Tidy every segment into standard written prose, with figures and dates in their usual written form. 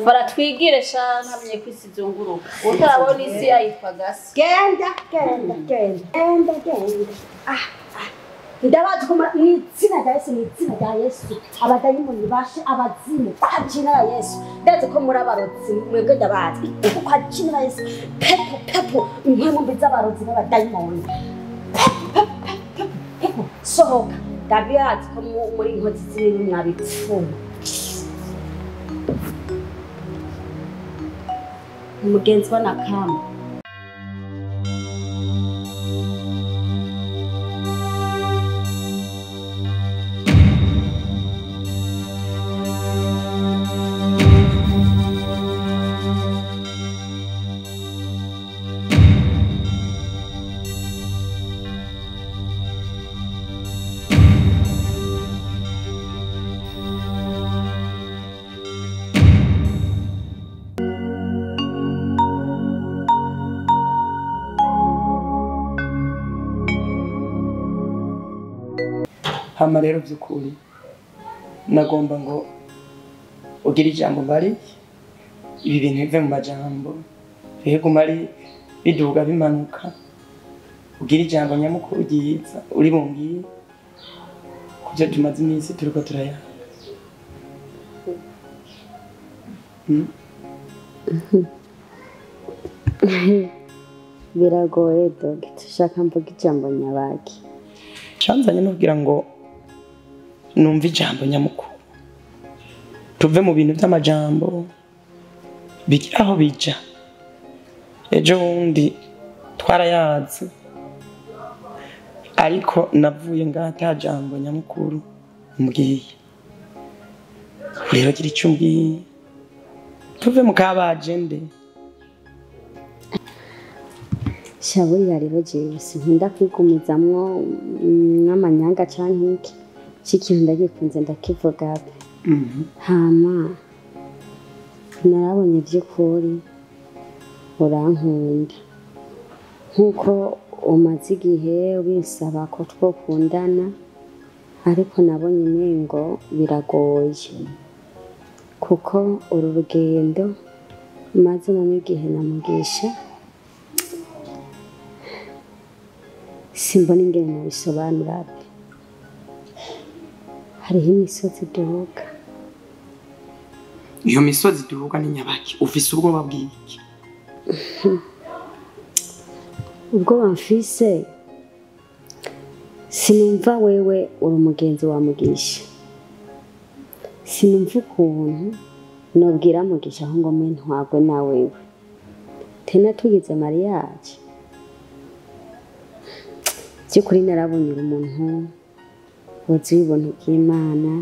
baratwigire shana hamye kwisizunguruka utarabona isi yitwa gasi genda ndabazi ko mw'izina rya Yesu abadayimoni bashe abazimu kwakira Yesu ndazi ko muri abarozi mwebwe ndabazi kuko kwakira Yesu pepo impemu mbiza abarozi n'abadayimoni sohoka ndabizi ko muri inkozi z'ibibi mwabipfuye umugenzi wa Nakama hama rero by'ukuri nagomba ngo ugire ijambo bari ibi bintu bive mu majambo biheguma ari biduga bimanuka ugire ijambo nyamukuru ryiza uri bumbwiye kubyo tumaze iminsi turiko turaya biragoye doge tushaka mvuga ijambo nyabaki canzanye no kugira ngo numva ijambo nyamukuru tuve mu bintu by'amajambo bigira aho bija ejo wundi twarayazi ariko navuye ngata jambo nyamukuru mbwiye rero gira icyo mbwiye tuve mu kabajende shaburi rero jewe sinkunda kwigumizamwo nk'amanyanga canke iki ikintu ndagikunze ndakivuga hama narabonye by'ukuri urankunda nk'uko umaze igihe ubisaba ko twokundana ariko nabonye imengo biragoye kuko uru rugendo maze mu igihe namugisha simbona ingene nabisobanura hariho imisozi duhuga iyo misozi duhuga ni nyabaki ufise ubwoba bw'iki ubwoba mfise sinumva wewe uri umugenzi wa Mugisha sinumva ukuntu nobwira Mugisha aho ngo mwe ntwagwe na wewe tena tugize mariage by'ukuri narabonye umuntu uzi ibintu by'Imana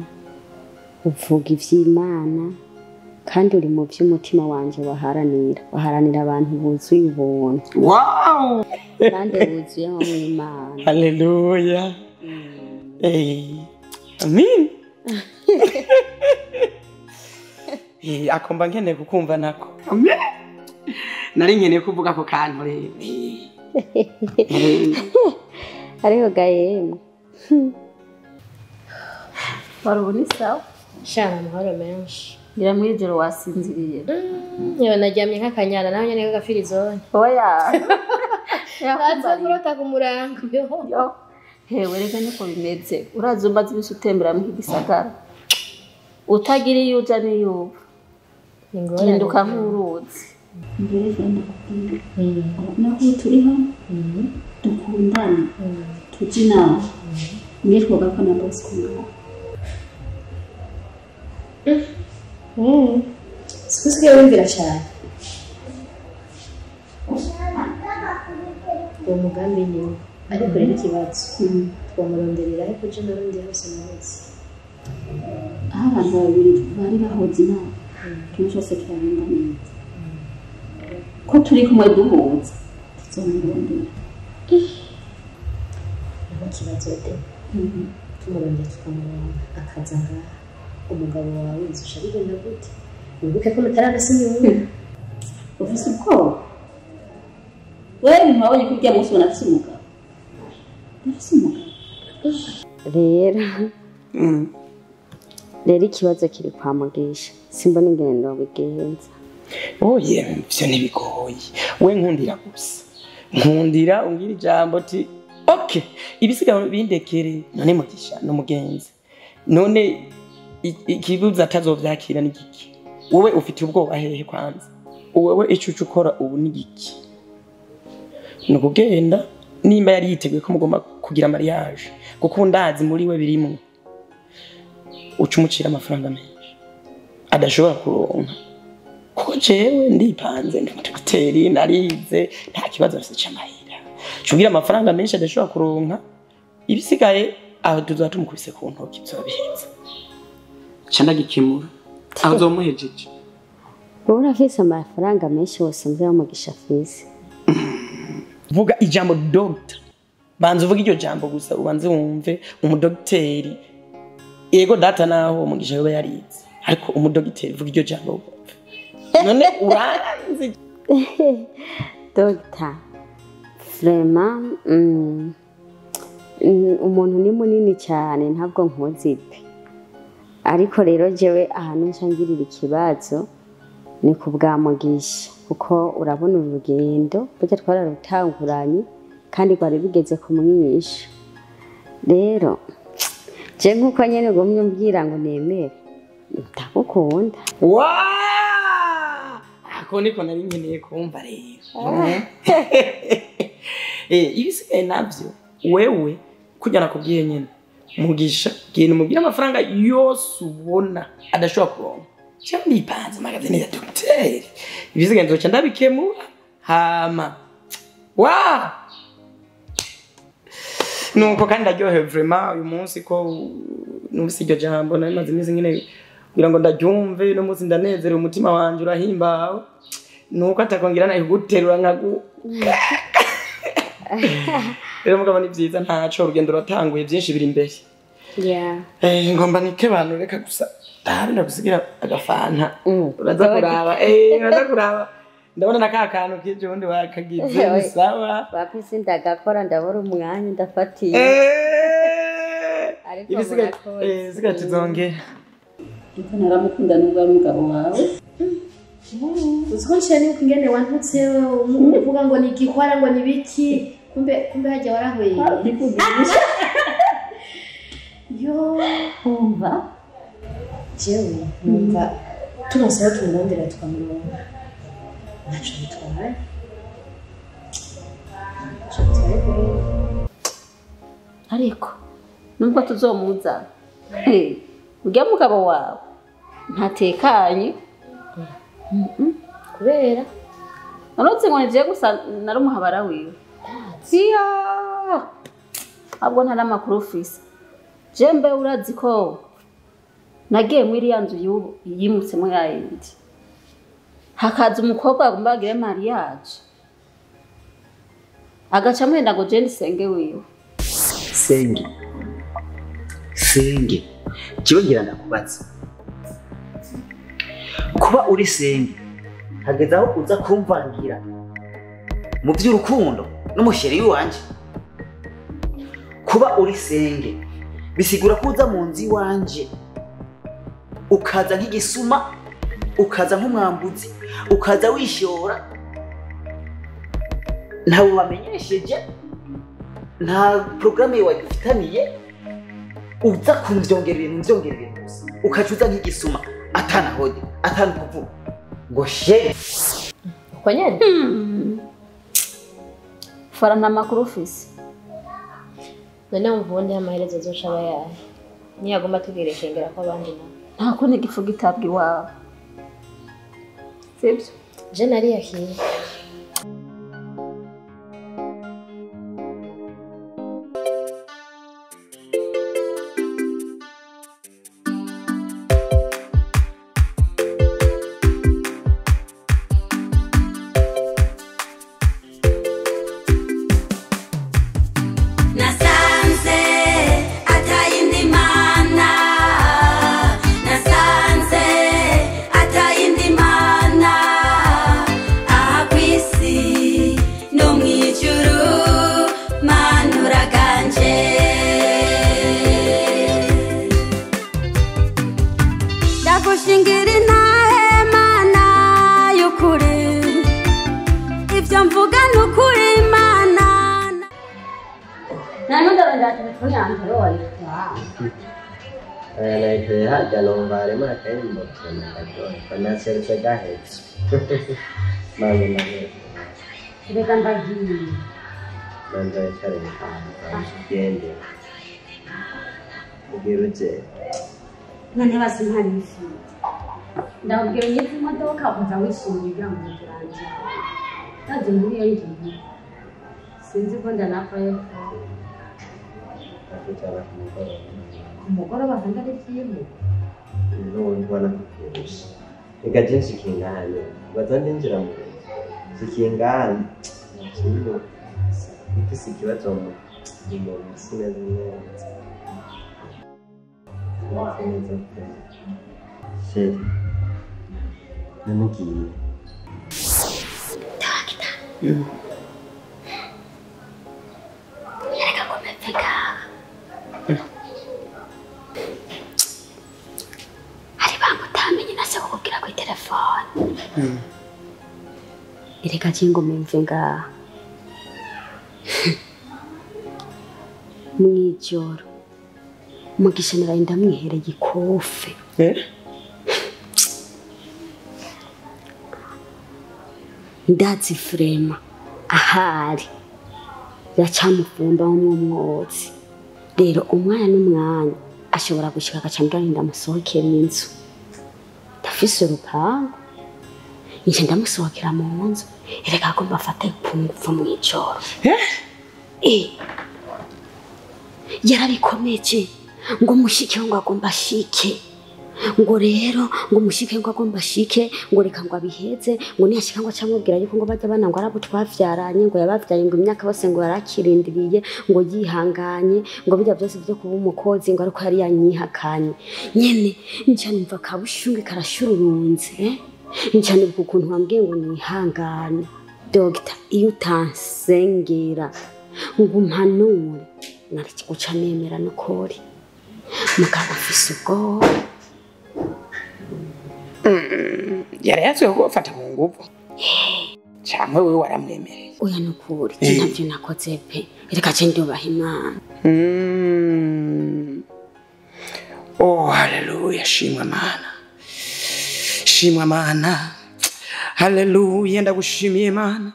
uvuga ivy'Imana kandi uri mu by'umutima wanje waharanira abantu buzuye ubuntu wow kandi buzuye mu Imana haleluya amen akomba nkeneye kukumva nako amen nari nkeneye kuvuga ko kantu rero ariko gayemwe warubona isawa shana amahoro menshi ngira mwijoro wasinziriye yewe naryamye nk'akanyana naho nyene k'agafirizone oya baza kurota ku murango yo hewe reka niko bimeze urazi umaze ibisi utembera mu gisagara utagira iyo uja n'iyo uva hinduka nk'uruzi mbere ndakubwira naho turi hano dukundana tujye inama mwitwaga ko na Bosco sikusigaye wumvira cyane uwo mugambi nyine ariko rero ikibazo twamuronderera ariko je narundi hose nabuze aho abantu babiri bari bahoze inama ikintu cyose kiragenda neza ko turi kumwe duhuza tuzomurondera nta kibazo de tumurondera tukamuronka akaza ngaha umugabo wawe nzusha bigenda gute wibuke ko mutaragasinyura ufise ubwoba wewe ntibabonye ko urya munsi ubona afise umugabo afise umugabo rero rero ikibazo kiri kwa Mugisha simbona ingendo bigenza. Oye vyo ntibigoye we nkundira gusa nkundira ungira ijambo ti okay ibisigaye bindekere none Mugisha no mugenzi none ikibuza atazovyakira ni giki wowe ufite ubwoba hehe kwanza wowe icucu ukora ubu ni giki nukugenda nimba yari yiteguye ko mugomba kugira mariage kuko ndazi muri we birimwe ucumucira amafaranga menshi adashobora kuronka kuko jewe ndipanze ndi mututeri narize nta kibazo afite cy'amahira cugira amafaranga menshi adashobora kuronka ibisigaye aho tuzatumukubise ku ntoki byobiheza cyanda gikimura aho zomuhejeje Bora fisa amafaranga menshi wose mvya Mugisha fisi vuga ijambo doctor banze uvuga iryo jambo gusa ubanze wumve umudocteri ego data naho Mugisha yoba yarize ariko umudocteri vuga iryo jambo none uranzi Doctor vraiment umuntu ni munini cyane ntabwo nkuzipe ariko rero jewe ahantu ncangirira ikibazo ni kubwa Mugisha kuko urabona urugendo burya twararutanguranye kandi rwari bigeze kumwinyisha rero je nkuko nyene gomye mbwira ngo nemere ndagukunda ako niko nari nkeneye kumva rero ibisigaye navyo wewe kujya nakubwiye nyene Mugisha genda umubwire amafaranga yose ubona adashobora kuronka cyangwa nipanze magazine ya docteur ibisigaye nzoca ndabikemura hama nuko kandi ndaryohewe vraiment uyu munsi ko numvise iryo jambo nari maze imisi nyene kugira ngo ndaryumve no munsi ndanezerewe umutima wanje urahimbawe nuko atakongera nayo guterura nkagu rero mugabo ni byiza ntaco urugendo ruratanguye byinshi biri imbere ngomba nike bantu reka gusa ndabona gusigira agafanta uraza kuraba ndabona nakakantu kije undi wakagize sawa bapisi ndagakora ndabora umwanya ndafatiye ariko ibisigaye tuzongera Iko naramukunda nubwo ari umugabo wawe uzikoshya ni ingene wantutse uvuga ngo ni igihwara ngo ni biki kumbe hajya warahuye yo umva jewe numva tumusaba tumurondera tukamuronga naco bitwaye ariko nubwo tuzomuza urya mugabo wawe ntatekanye kubera narotse ngo nje gusa narumuhabara wiwe siya abwo ntara makuru office jembe urazi ko nagiye muri yanzu yimutsemo yayindi hakaza umukobwa agomba agire mariage agaca mwenda ngo je nisenge wiwe senge kibongira ndakubatse kuba uri senge hageze aho uza kumvangira mu by'urukundo n'umusheri wanje kuba uri senge bisigura ko uza mu nzi wanje ukaza nk'igisuma ukaza nk'umwambuzi ukaza wishora ntawe wamenyesheje nta programme wagifitaniye uza kumvyongera ibintu gusa ukacuza nk'igisuma atana hodi atana kuvuga ngo she uko nyene farana makuru office none umvundi amaherezo azoshaba yahe niyagomba tugirekengera ko abandi na nta kundi gifuga itabwa iwawe sibyo je nari yakiye naikuye hajya numva harimo akayimbo karyoshye naserutse gahetse maze maze reka ndagiye manza yicara mukantu ugende ubwirutse none basi ntarifuza ndabwira unyeze imodoka uza wishimye kugira ngo urangize ntazi muri iyo ngiye sinzi ko ndanavayo kwicara ku mugoroba ku mugoroba kandi ari byiza n'ubundi ubona kubyibushe reka byinshi kingahane baza ndinjira mu nzu zikingahane ntakintu ifise ikibazo mu muntu sineze neza neza pe sheri namugiye reka kumepika hari bantu utamenye nase kukubwira kuri telefone reka jingo mumve ngaha mwijoro Mugisha naraye ndamwihereye ikofe ndazi frema ahari yacamufumba w'umwotsi rero umwanya n'umwanya ashobora gushika agacambwira ndamusohokera inzu ndafise urupangu nje ndamusohokera mu nzu reka ko mbafate kumva mwijoro yarabikomeje ngo mushike ngo agomba shike ngo rero ngo mushike ngo agomba shike ngo reka ngo abiheze ngo niyashika ngo acamubwira yuko ngo bajya bana ngo arabo twavyaranye ngo yabavyaye ngo imyaka bose ngo yarakirindiriye ngo yihanganye ngo bijya byose byo kuba umukozi ngo ariko yari yanyihakanye nyene nje numva kabushunge karashururunze nje nibuka ukuntu wambwiye ngo nihangane Dr. iyo utansengera ngo mpanure nari guca nemera n'ukuri mugabo afise ubwoba yarayazwe gufata mu nguvu cyangwa wewe waramwemereye oya n'ukuri ntavyo nakoze pe reka je ndubaha Imana oh haleluya shimwa Mana shimwa Mana haleluya ndagushimiye Mana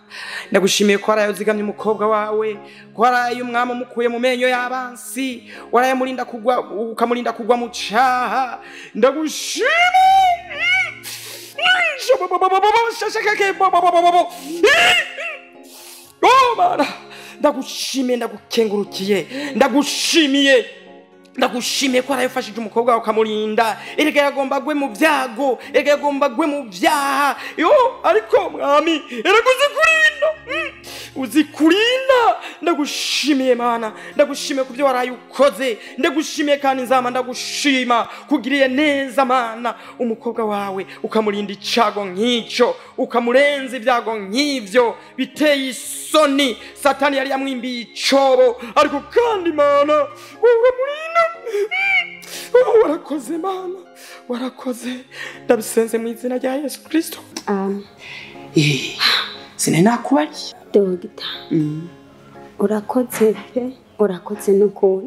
ndagushimiye ko arayozigamye umukobwa wawe ko araye umwami mukuye mu menyo y'abansi waraye murinda kugwa ukamurinda kugwa mu cyaha ndagushimiye oh Mana ndagushimiye ndagukengurukiye ndagushimiye ko arayifashije umukobwa wawe ukamurinda erega yagomba gwe mu byago erega yagomba gwe mu byaha yo ariko mwami erega uzikurinda ndagushimiye Mana ndagushimiye kubyo waraye ukoze ndagushimiye kandi nzama ndagushima kugiriye neza Mana umukobwa wawe ukamurinda icago nk'icyo ukamurenza ibyago nk'ivyo biteye isoni satani yari yamwimbiye icobo ariko kandi Mana wowe murinda warakoze Mana warakoze ndabisenze mu izina rya Yesu Kristo sinenakubari Dogita urakoze pe urakoze n'ukuri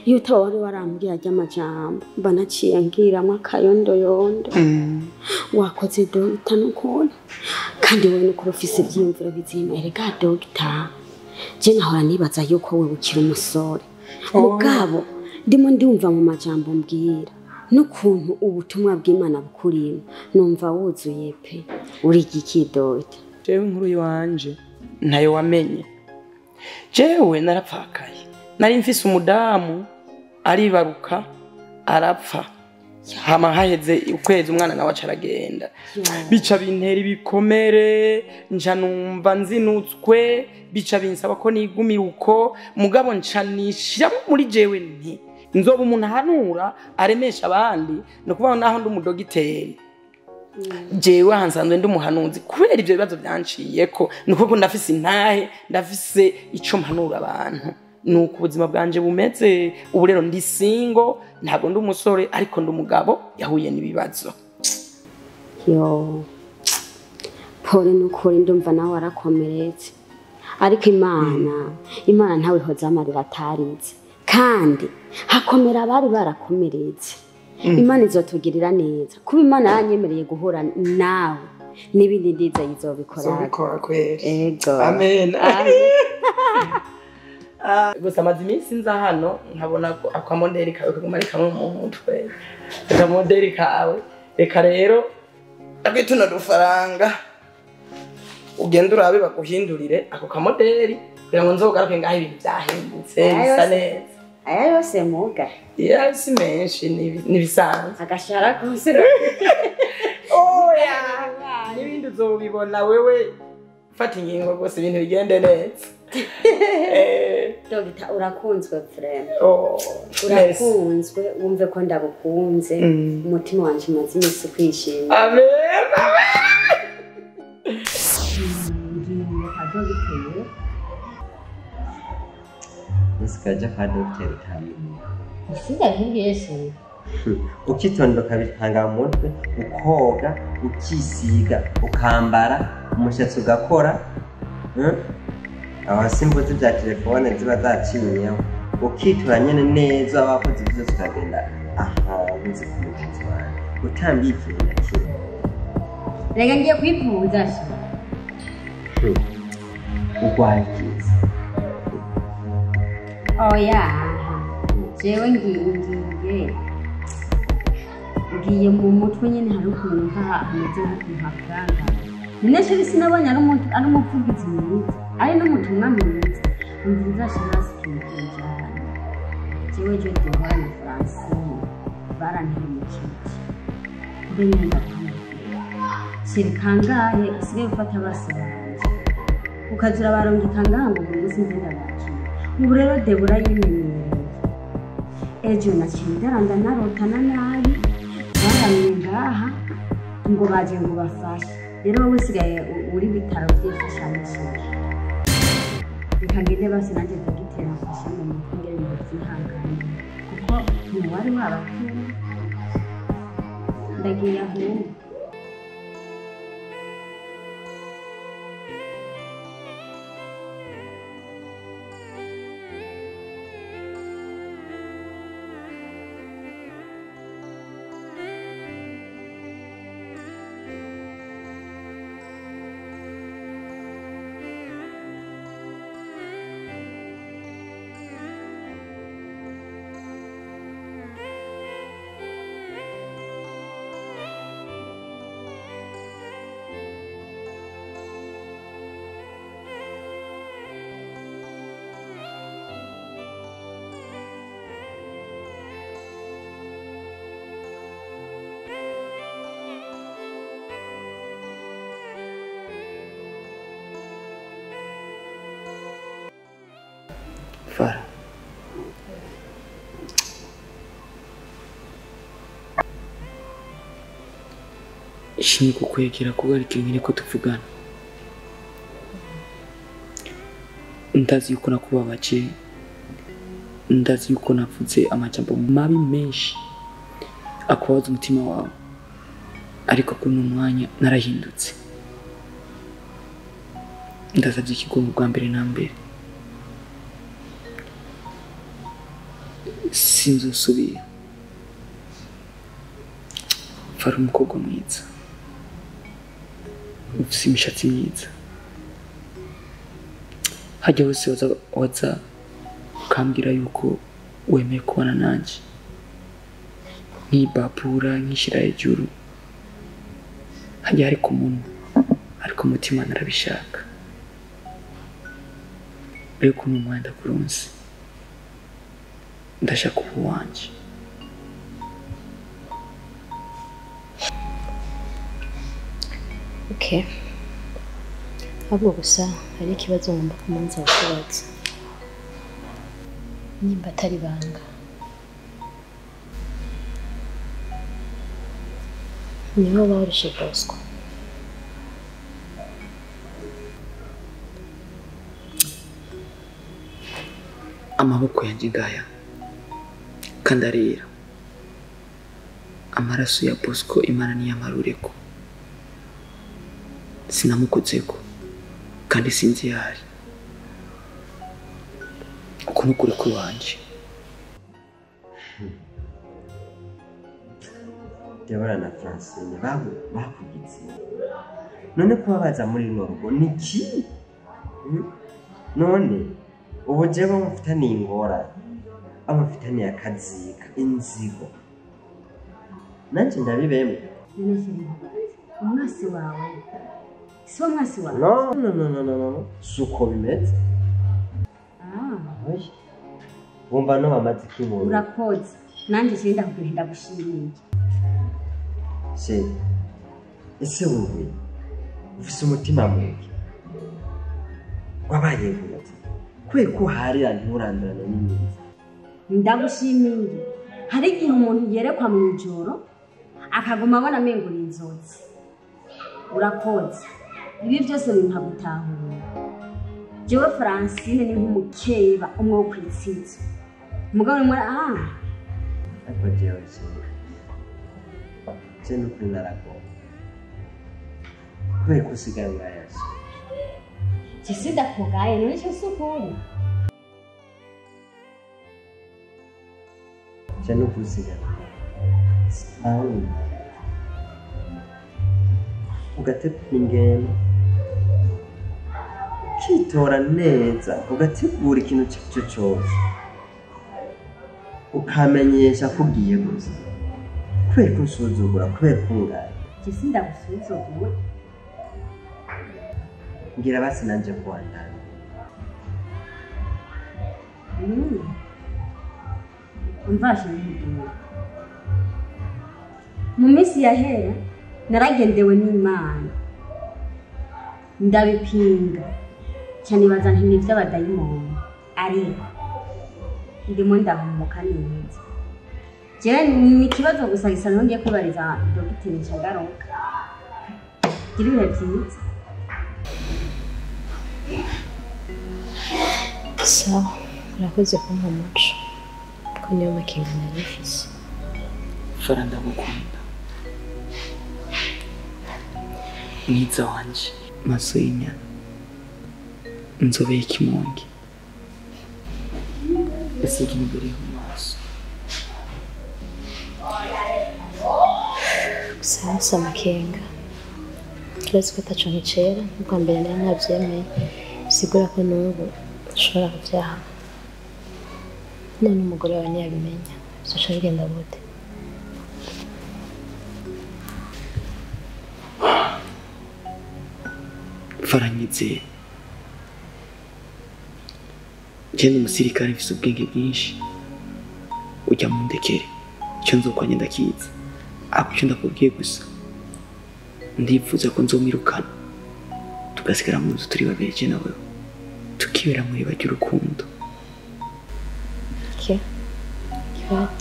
iyo utawari warambwiye ajya amajambo banaciye ngiramwe akayondoyondo wakoze Dogita n'ukuri kandi wowe n'ukuri ufise ivyiyumviro bizima erega Dogita je nahora nibaza yuko wewe ukiri umusore mugabo ndimo ndumva mu majambo mbwira n'ukuntu ubutumwa bw'Imana bukurimo numva wuzuye pe uri iki Dogita jewe nkuru yanje ntayo wamenye jewe narapfakaye nari mfise umudamu aribaruka arapfa hama haheze ukwezi umwana nawe acaragenda bica bintera ibikomere nja numva nzinutswe bica binsaba ko nigumira uko mugabo ncanishira muri jewe nti nzoba umuntu ahanura aremesha abandi no kubaho naho ndi umudogiteri jewe hansanzwe ndi umuhanuzi kubera ivyo bibazo byanciyeko nuko ndafise intahe ndafise ico mpanura abantu nuko ubuzima bwanje bumeze ubu rero ndi single ntago ndi umusore ariko ndi umugabo yahuye n'ibibazo yo pole n'ukuri ndumva nawe warakomeretse ariko Imana ntawe hoza amarira atarize kandi hakomera abari barakomeretse imana izotugirira neza kuba imana yanyemereye guhura nawe n'ibindi ndiza zobikora kweri ego amen gusa amaze iminsi nza hano nkabona ko akamodeli kawe kaguma ari kamwe mu mutwe akamodeli kawe reka rero agituno dufaranga ugenda urabe baguhindurire ako kamodeli kugira ngo nzogaruke ngaho ibintu byahindutse bisa neza aya yose muga si menshi nibisanzwe agashara kose oya n'ibindi uzobibona wewe fata ingingo rwose ibintu bigende neza Dogita urakunzwe friend urakunzwe wumve ko ndagukunze umutima wanje maze imisi kwishima amen Nisikaja kwa dogiteri Kamini. Isiga nk'Yesu. Ukitondoka bitanga mu mutwe, ukoga, ukisiga, ukambara, umushatsi ugakora. Abasimbuzi bya telefone ziba zaciyeho. Ukitura nyene neza abakozi byose tukagenda nzi ku mugenzi wawe. Utambiye ikintu na kimwe. Rega ngiye kwivuza se. Ugwaye kiza. Oya. Jewe ngiye mu mutwe nyene hari ukuntu hameze nk'akaranga. Nese bisinabonye ari umuvugizi mwiza. Ari n'umutumwa mwiza. Umviza shirasi kintu. Jewe je ndibana Francine. Barantera mu kintu. Mbene ndakamye. Sirikangahe usigaye ufata abasabanje. Ukazira barongika ngango ngo musinzira baki. Ubu rero Debora yimenyereye. Ejo nacindaranda narotana nabi. Baramye ngaha ngo baje ngo bafashe. Rero wowe usigaye uri bitaro byifashishije. Bikagende basi nanjye ndagitera mfashe mu mukungere ngo byihangane. Kuko ni wari wabateye. Ndagiye aho. Fara ishimye kukwegera kugarika nkiri ko tuvugana ndazi yuko nakubabaje ndazi yuko navuze amajambo mabi menshi akubaza umutima wawe ariko kuri uno mwanya narahindutse ndasabye ikigongo bwa mbere na mbere sinzosubira Fara umukobwa mwiza ufite imishatsi myiza hajya wese waza ukambwira yuko wemeye kubana nanjye nk'ibapura nk'ishyira hejuru hajya hari ku munwa ariko umutima narabishaka rero kuno mwanda kurunsi ndashaka ubu wanjye Okay. Ahubwo gusa hari ikibazo ngomba kumanza kubaza. Nimba atari banga. Niho barushe Bosco. amaboko yanjye ngaya kandi arera amaraso ya Bosco Imana niyamarureko sinamukotseko kandi sinzi yari uko nukuri kwanjye Deborah na Francine bakugize none kuba baza muri runo rugo ni iki none ubu jewe bamufitaniye ingorane bamufitaniye akazika inzigo nanje ndabibemwe none sheri umwasi wawe si umwasi wawe no suko bimeze oya bumva no bamaze kimwe urakoze nanjye sheri ndagushimiye se ese wowe ufise umutima mubi wabaye gute kwe ko harira nturandurana n'imizi ndagushimiye hari igihe umuntu yerekwa mu ijoro akaguma abona amengura inzozi urakoze ibi byose bintu gutahura jewe Francine ni nk'umukeba umwe wo kwitsitsa umugabo ni muri ariko jewe se n'ukuri naragomba kubera ko usigaye urayazi Jesi ndakugaye none cyo sukuri je n'ukuri usigaye ugategura ingendo ukitora neza ugategura ikintu cyo cyose ukamenyesha ko ugiye gusa kubera ko usuzugura kubera ko ungaye Jesi ndagusuzugura ngira basi nanje kuwandana umvashe n'ibintu mu minsi yahera naragendewe n'Imana ndabipinga cyane baza nti by'abadayimoni ariko ndimo ndahumuka neza jewe ni ikibazo gusa gisa nongeye kwibariza dogiteri Nshagaruka gira ibihe byiza sawa urakoze kumpa umuco ko niyo makenga narifise Fara ndagukunda mwiza wanje maso y'inyana inzobe y'ikimonge yasiga imbere mu maso gusa amakenga turetse ko ataco nkicera ubwa mbere nari navyemeye bisigura ko n'ubu nshobora kuvyaha none umugore wawe ntiyabimenya bizoca bigenda gute faranyizeye je ni umusirikare mfise ubwenge bwinshi ujya mu ndekere icyo nzokwanye ndakizi ako icyo ndakubwiye gusa ndifuza ko nzomwirukana tugasigara mu nzu turi babiri je nawe tukibera muri bajya urukundo okay what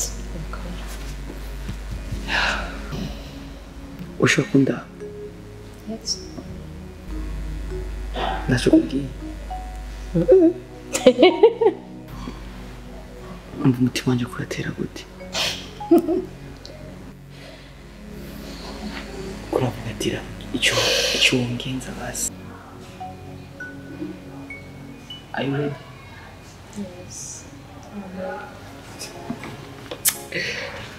ushobora kunda yes ndashobora umva umutima wanje kuratera gute kuravugatira icyo wongenza basi. Are you ready? Yes.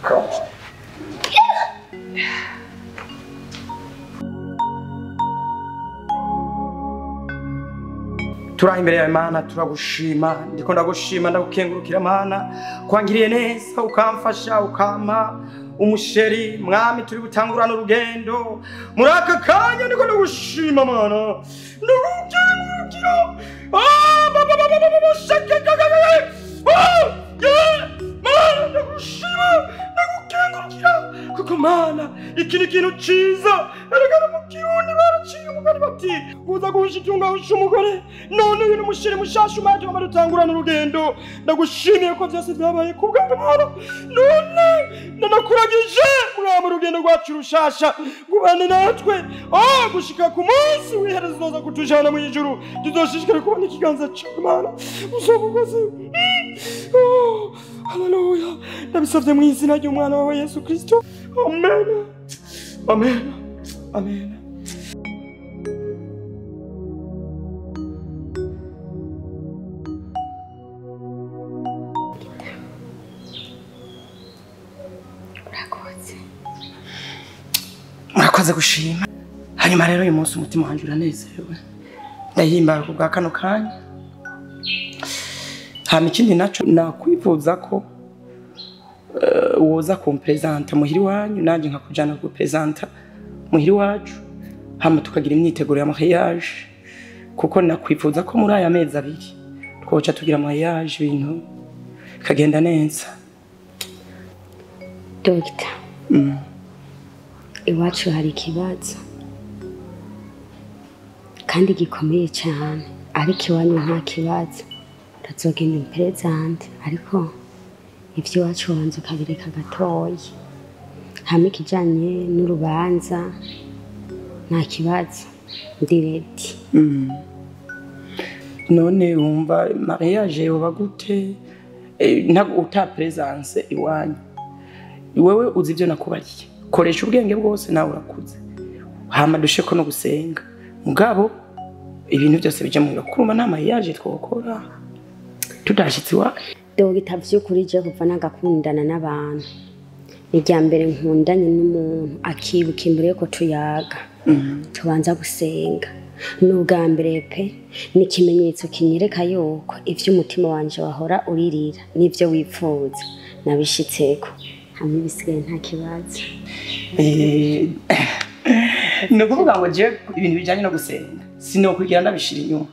Come on. Turaha imbere ya Imana turagushima, ndiko ndagushima ndagukengurukira Mana, kwangiriye neza ukamfasha ukampa umusheri mwami turi gutangurana urugendo muri aka kanya ndiko ndagushima Mana, ndagukengurukira Mana ndagushima ndagukengurukira kuko Mana iki ni ikintu ciza erega mu Kirundi baraciye umugani bati uza guhisha icyunga usha umugore none uyu n'umushiri mushasha umaje wamara utangurana urugendo ndagushimiye ko byose byabaye ku bwanjye Mana none ndanakuragije mwama urugendo rwacu rushasha gubane natwe gushika ku munsi w'iherezo uzoza kutujana mu ijuru tuzoshishikare kubona ikiganza cyawe Mana uzobugoze haleluya ndabisavye mu izina ry'umwana wawe Yesu Kristo amen amen amen. Urakoze. tukaza gushima. Hanyuma rero uyu munsi umutima wanje uranezerewe, ndahimbaye kubwa kano kanya. Hama ikindi naco nakwifuza ko woza kumpresenta muhiri wanyu nanje nkakujana kupresenta muhiri wacu, hama tukagira imyiteguro ya mariage, kuko nakwifuza ko muri aya mezi abiri twoca tugira mariage ibintu kagenda neza. Dogita, iwacu hari ikibazo kandi gikomeye cyane, ariko iwanyu nta kibazo, ndazogenda imperezante, ariko ivyo iwacu wanze ukabireka gatoya. Hamwe ikijanye n'urubanza nta kibazo, ndi ready. None wumva mariage yoba gute ntabwo uta presence iwanyu? Wewe uzi ivyo nakubariye, koresha ubwenge bwose nawe urakuze, hama dusheko no gusenga. Mugabo ibintu byose bije mu kuruma nta mariage twokora tudashitsi wa. Dogita, vy'ukuri je kuva nagakundana n'abantu, irya mbere nkundanye n'umuntu akibuka imbere yuko tuyaga tubanza gusenga. N'ubwa mbere pe ni ikimenyetso kinyereka yuko ivyo umutima wanje wahora uririra n'ivyo wipfuza nabishitseko, hamwe bisigaye nta kibazo. No kuvuga ngo je ibintu bijanye no gusenga sinokwigira ndabishira inyuma.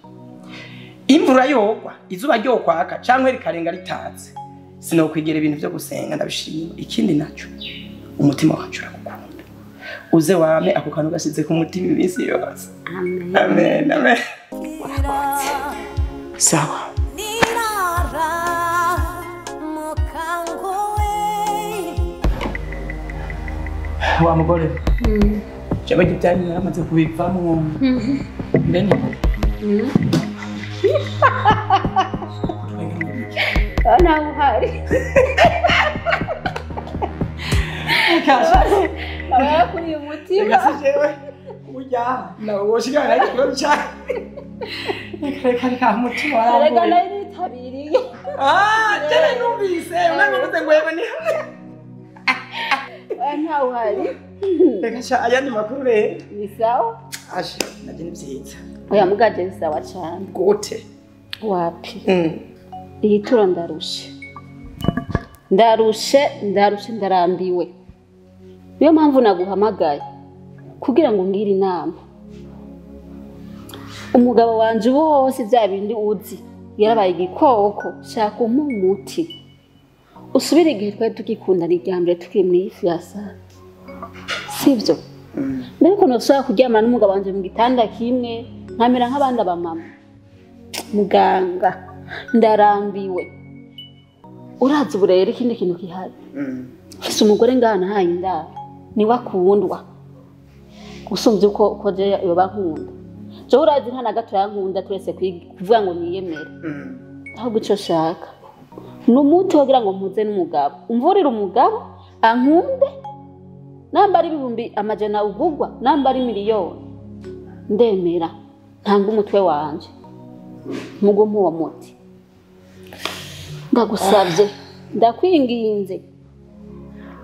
Imvura yogwa izuba ryokwaka canke rikarenga ritaze, sinokwigira ibintu byo gusenga ndabishira inyuma. Ikindi naco umutima wacu uragukunda, uze wame ako kantu gasize ku mutima iminsi yose. Amen. Amen, amen. Sawa. Wa mugore. Chama gitani naramaze kubivamo. Ndeni. Ana uhari. Kasha. Aba kuri umutima. Gasijewe. Uya, na woshigana ariko cyane. Reka mutima wawe. Reka nayo itabiriye. Tene numvise, umwana uvuze ngo yeba ni. Ana uhari. Reka sha ayandi makuru rero. Ni sawa? Ashe, naje nivyiza. Oya mugaje ni sawa cyane. Gute? Wapi? Iyi turo ndarushe. Ndarambiwe. Niyo mpamvu naguhamagaye kugira ngo ngire inama. Umugabo wanje wose bya bindi uzi yarabaye igikoko, shaka umuti. Usubire igihe twari tukikundana iryambere tukiri muri fiasa. Sivyo? Ndiko nosaba kuryamana n'umugabo wanje mu gitanda kimwe, nkamera nk'abandi abamama. Muganga, ndarambiwe. Urazi uburere ikindi kintu kihari. Fise umugore ngana hayi ndaro, ni wakundwa. Usumvye uko je yoba nkunda. Je urazi nta na gato yankunda twese kuvuga ngo niyemere. Ahubwo ico shaka n'umuti wogira ngo mpuze n'umugabo, umvurira umugabo ankunde, namba ari ibihumbi amajana ugugwa, namba ari miliyoni, ndemera ntanga umutwe wanje mugo muwo muti. Ndagusavye, ndakwinginze,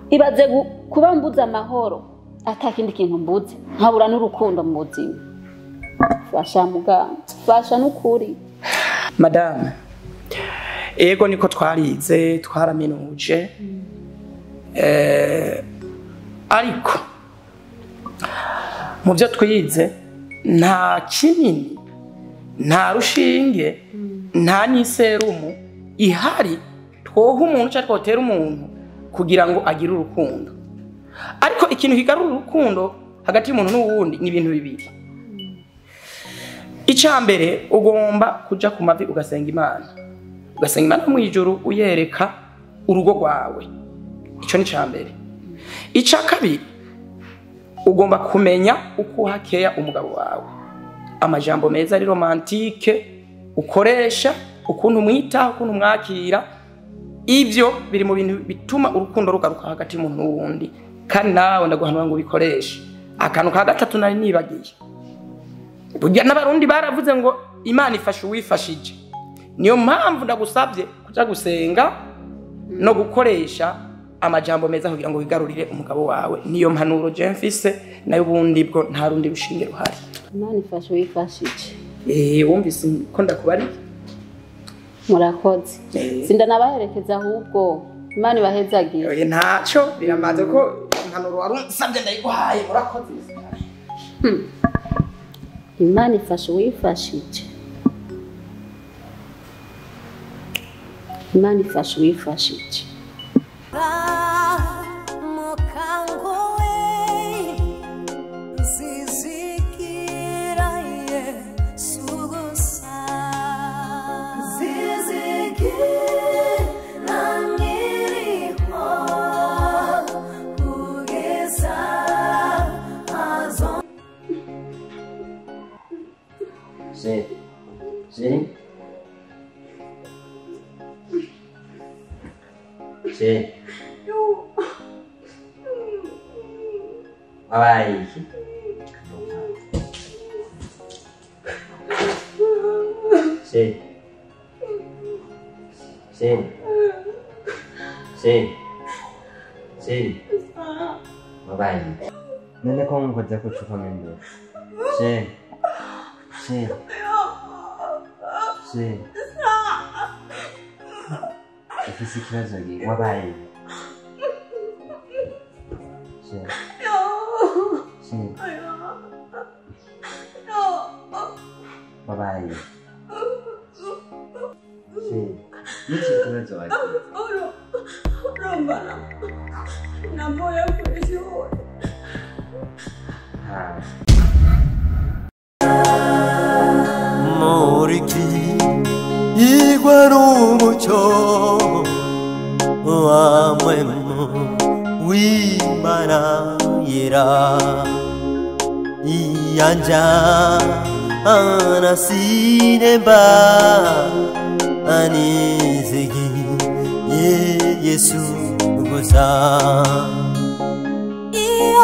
ibaze kuba mbuza amahoro atakindi kintu mbuze, nkabura n'urukundo mu buzima. Fasha muganga, fasha n'ukuri. Madame, ego niko twarize, twaraminuje. Ariko mu byo twize nta kinini, nta rushinge, nta n'iserumu ihari twoha umuntu cyangwa twotera umuntu kugira ngo agire urukundo. Ariko ikintu kigarura urukundo hagati y'umuntu n'uwundi ni ibintu bibiri. Icambere ugomba kuja ku mavi ugasenga Imana. Ugasenga Imana mu ijuru uyereka urugo rwawe. Ico ni cambere. Ica kabiri ugomba kumenya uko hakeya umugabo wawe. Amajambo meza ari romantike ukoresha, ukuntu mwita, ukuntu mwakira. Ivyo biri mu bintu bituma urukundo rugaruka hagati y'umuntu n'uwundi. Kandi nawe ndaguhanura ngo bikoreshe. Akantu ka gatatu nari nibagiye. Burya n'abarundi baravuze ngo Imana ifasha uwifashije. Niyo mpamvu ndagusabye kuja gusenga no gukoresha amajambo meza kugira ngo wigarurire umugabo wawe niyo mpanuro je mfise nayo ubundi bwo nta rundi rushinge ruhari. Imana ifashe wifashije. Wumvise ko ndakubari murakoze sinda nabaherekeza ahubwo Imana ibahezagiye. Ntaco biramaze ko impanuro warunsabye ndayiguhaye murakoze. Imana ifashe wifashije. Imana ifashe wifashije. Sì. Vai. Sì. Sì. Sì. Sì. Vai. Non è comunque da questo famiglia. Sì. Sì. Sì. Ufise ikibazo gi wabaye. Sì. Sì. Wabaye. Sì. N'iki kibazo wagize? Urambara. Naboya kwishuri. Moriki igwa n'umucyo wamwemu w'Imana yera iyanja anasinemba anizigi Yesu gusa Yeah.